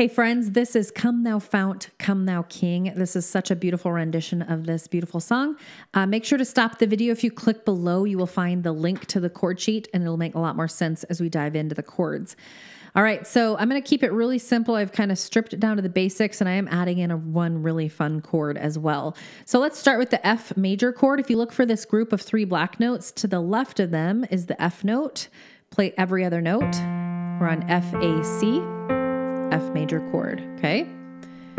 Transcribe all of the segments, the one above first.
Hey friends, this is Come Thou Fount, Come Thou King. This is such a beautiful rendition of this beautiful song. Make sure to stop the video. If you click below, you will find the link to the chord sheet and it'll make a lot more sense as we dive into the chords. All right, so I'm going to keep it really simple. I've kind of stripped it down to the basics and I am adding in one really fun chord as well. So let's start with the F major chord. If you look for this group of 3 black notes, to the left of them is the F note. Play every other note. We're on F, A, C. F major chord, okay?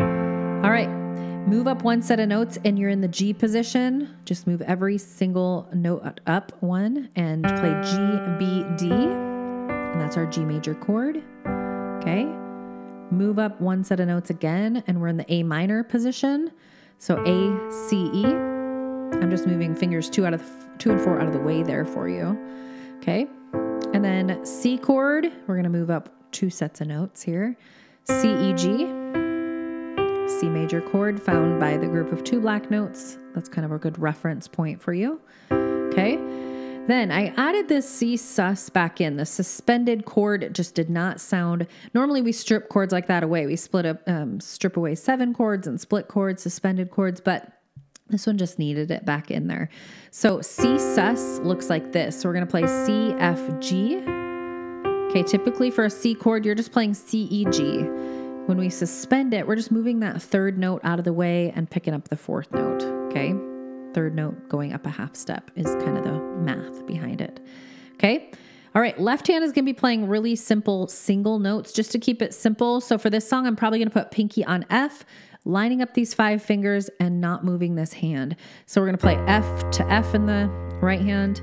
All right, move up one set of notes and you're in the G position. Just move every single note up one and play G, B, D, and that's our G major chord, okay? Move up one set of notes again and we're in the A minor position. So A, C, E. I'm just moving fingers 2 and 4 out of the way there for you, okay? And then C chord, we're gonna move up 2 sets of notes here. C, E, G, C major chord found by the group of 2 black notes. That's kind of a good reference point for you. Okay. Then I added this C sus back in. The suspended chord just did not sound. Normally we strip chords like that away. We split up, strip away 7 chords and split chords, suspended chords, but this one just needed it back in there. So C sus looks like this. So we're going to play C, F, G. Okay, typically for a C chord, you're just playing C, E, G. When we suspend it, we're just moving that 3rd note out of the way and picking up the 4th note, okay? 3rd note going up a half step is kind of the math behind it, okay? All right, left hand is gonna be playing really simple single notes just to keep it simple. So for this song, I'm probably gonna put pinky on F, lining up these 5 fingers and not moving this hand. So we're gonna play F to F in the right hand,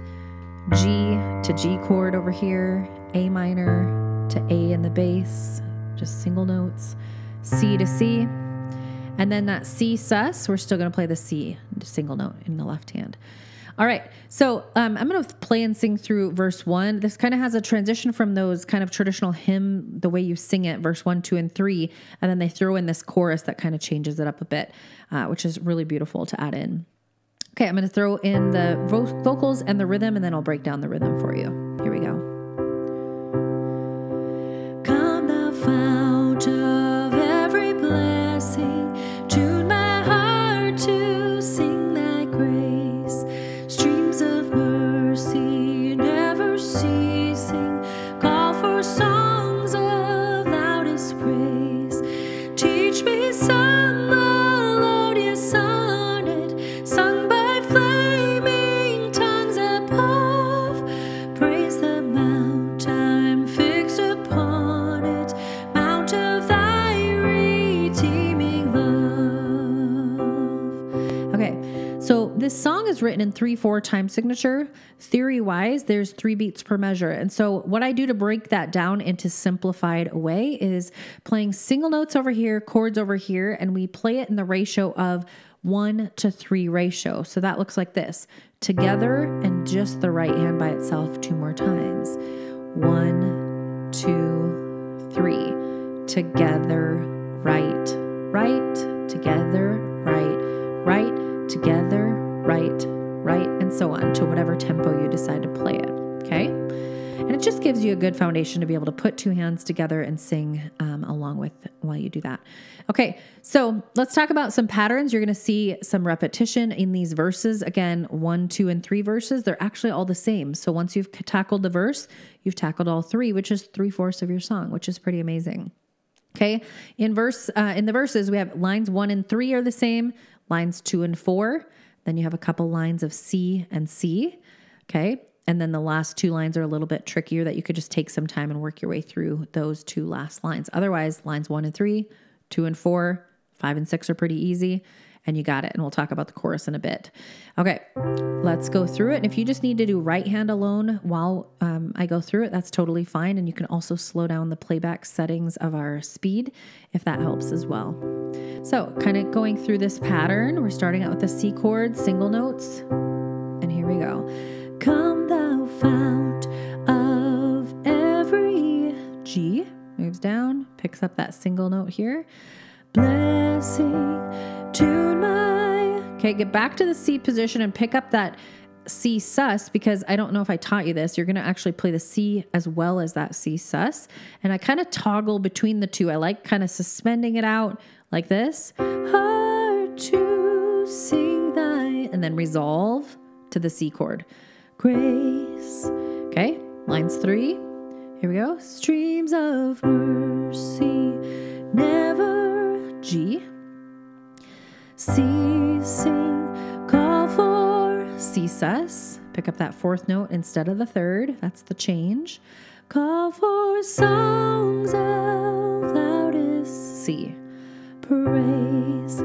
G to G chord over here, A minor to A in the bass, just single notes, C to C, and then that C sus, we're still going to play the C single note in the left hand. All right, so I'm going to play and sing through verse 1. This kind of has a transition from those kind of traditional hymn, the way you sing it, verse 1, 2, and 3, and then they throw in this chorus that kind of changes it up a bit, which is really beautiful to add in. Okay, I'm going to throw in the vocals and the rhythm, and then I'll break down the rhythm for you. Here we go. Come thou fount of every blessing, tune my heart to sing thy grace. Streams of mercy never ceasing, call for songs of loudest praise. Teach me some melodious sonnet, sung by flaming tongues above. Praise the mount I'm fixed upon it, mount of thy redeeming love. Okay, so this song is written in 3/4 time signature. Theory-wise, there's 3 beats per measure. And so what I do to break that down into simplified way is playing single notes over here, chords over here, and we play it in the ratio of 1-3 ratio. So that looks like this. Together and just the right hand by itself 2 more times. 1, 2, 3. Together, right, right, together, right, right, together, right, right, and so on to whatever tempo you decide to play it, okay? And it just gives you a good foundation to be able to put 2 hands together and sing along with while you do that. Okay, so let's talk about some patterns. You're going to see some repetition in these verses. Again, 1, 2, and 3 verses. They're actually all the same. So once you've tackled the verse, you've tackled all 3, which is 3/4 of your song, which is pretty amazing. Okay, in the verses, we have lines 1 and 3 are the same, lines 2 and 4. Then you have a couple lines of C and C. Okay, and then the last 2 lines are a little bit trickier that you could just take some time and work your way through those 2 last lines. Otherwise, lines 1 and 3, 2 and 4, 5 and 6 are pretty easy, and you got it. And we'll talk about the chorus in a bit. Okay, let's go through it. And if you just need to do right hand alone while I go through it, that's totally fine. And you can also slow down the playback settings of our speed if that helps as well. So kind of going through this pattern, we're starting out with the C chord, single notes, and here we go. Come thou fount of every G, moves down, picks up that single note here. blessing, tune my. Okay, get back to the C position and pick up that C sus, because I don't know if I taught you this, you're going to actually play the C as well as that C sus. And I kind of toggle between the two. I like kind of suspending it out like this. Hard to sing thy, and then resolve to the C chord. Grace. Okay, lines 3. Here we go. Streams of mercy, never G. Ceasing, call for C sus. Pick up that 4th note instead of the 3rd. That's the change. Call for songs of loudest C. Praise.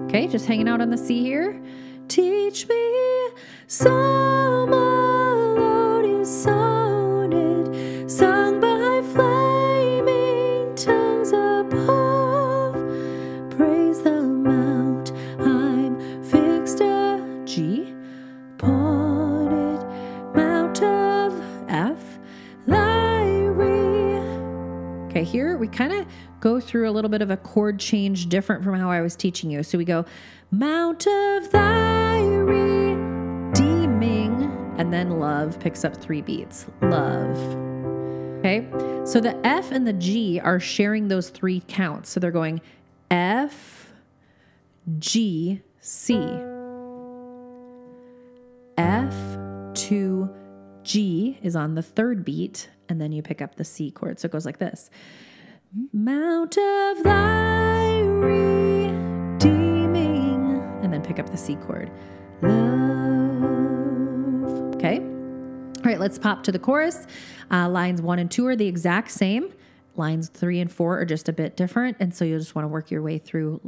Okay, just hanging out on the C here. Teach me some melodious sonnet sung by flaming tongues above. Praise the mount I'm fixed a G upon it, mount of F, thy re. Okay, here we kind of go through a little bit of a chord change different from how I was teaching you. So we go mount of thy redeeming, and then love picks up 3 beats. Love. Okay, so the F and the G are sharing those 3 counts. So they're going F, G, C. F to G is on the 3rd beat, and then you pick up the C chord. So it goes like this. Mount of thy redeeming, and then pick up the C chord. Love. Okay. All right, let's pop to the chorus. Lines 1 and 2 are the exact same. Lines 3 and 4 are just a bit different. And so you'll just want to work your way through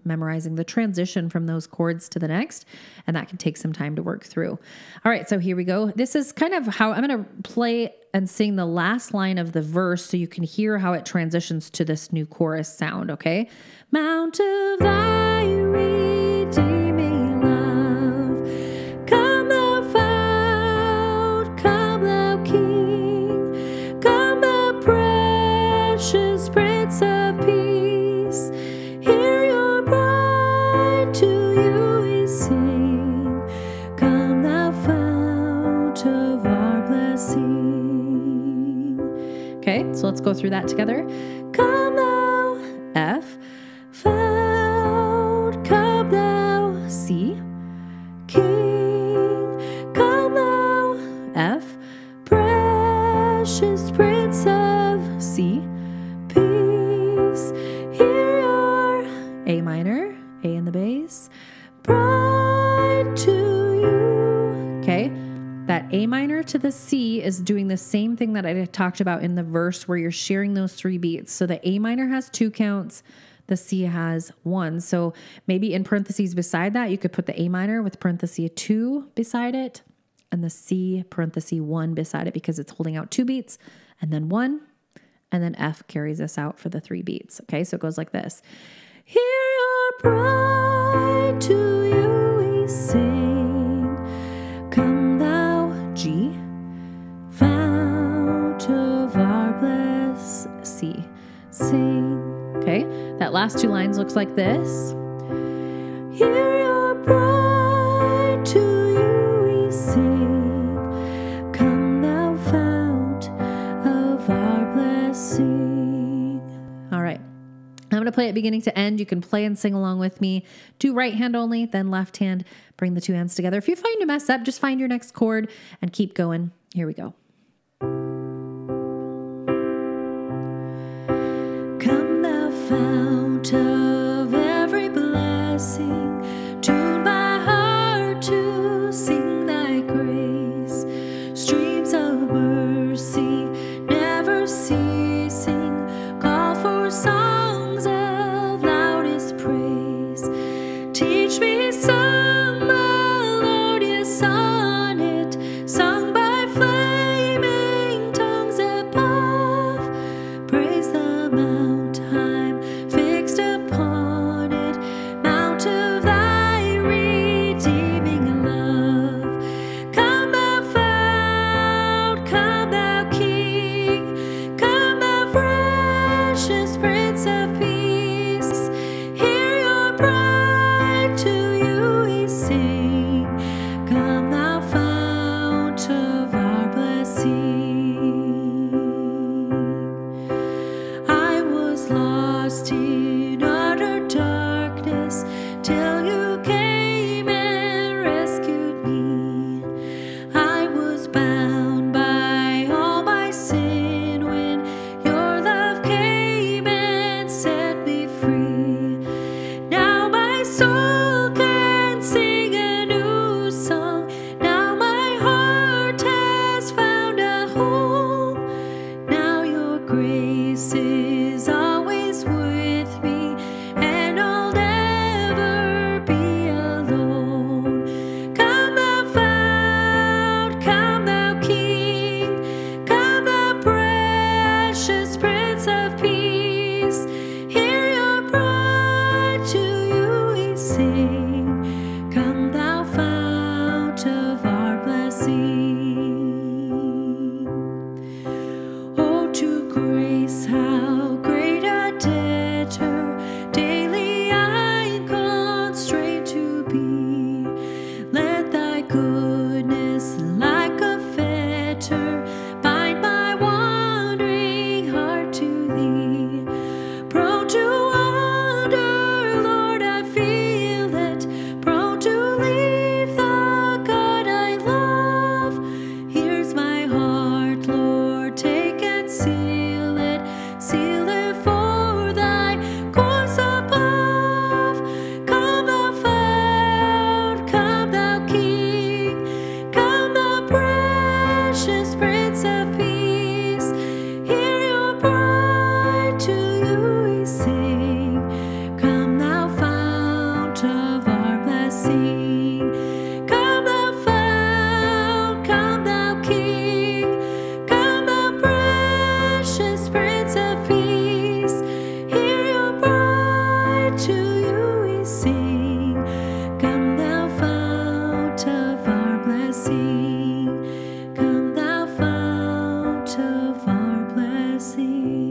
memorizing the transition from those chords to the next. And that can take some time to work through. All right, so here we go. This is kind of how I'm going to play and sing the last line of the verse so you can hear how it transitions to this new chorus sound, okay? Mount of thy redeeming love, come thou fount, come thou king, come thou precious Prince of Peace, hear your bride, to you we sing, come thou fount of our blessing. Okay, so let's go through that together. Come thou F, fount, come thou C, king, come thou F, precious Prince of C, peace, hear your A minor, A in the bass, bride to you. Okay, that A minor to the C is doing the same thing that I talked about in the verse where you're sharing those 3 beats. So the A minor has 2 counts, the C has 1. So maybe in parentheses beside that, you could put the A minor with parenthesis 2 beside it and the C parenthesis 1 beside it because it's holding out 2 beats and then 1, and then F carries us out for the 3 beats. Okay, so it goes like this. Hear your bride, to you we sing, come thou G, fount of our bliss, C, sing. Okay, that last 2 lines looks like this. Hear your bride, to you we sing, come thou fount of our blessing. All right, I'm going to play it beginning to end. You can play and sing along with me. Do right hand only, then left hand. Bring the 2 hands together. If you find you mess up, just find your next chord and keep going. Here we go. Come thou fount of every blessing, tune my heart to sing thy grace. Streams of mercy, never ceasing, call for songs of loudest praise. Teach me some melodious sonnet sung by flaming tongues above. Praise the mount I'm fixed upon it, mount of thy redeeming love. Come thou fount, come thou king, come thou precious Prince of Peace, hear your bride, to you we sing, come thou blessing.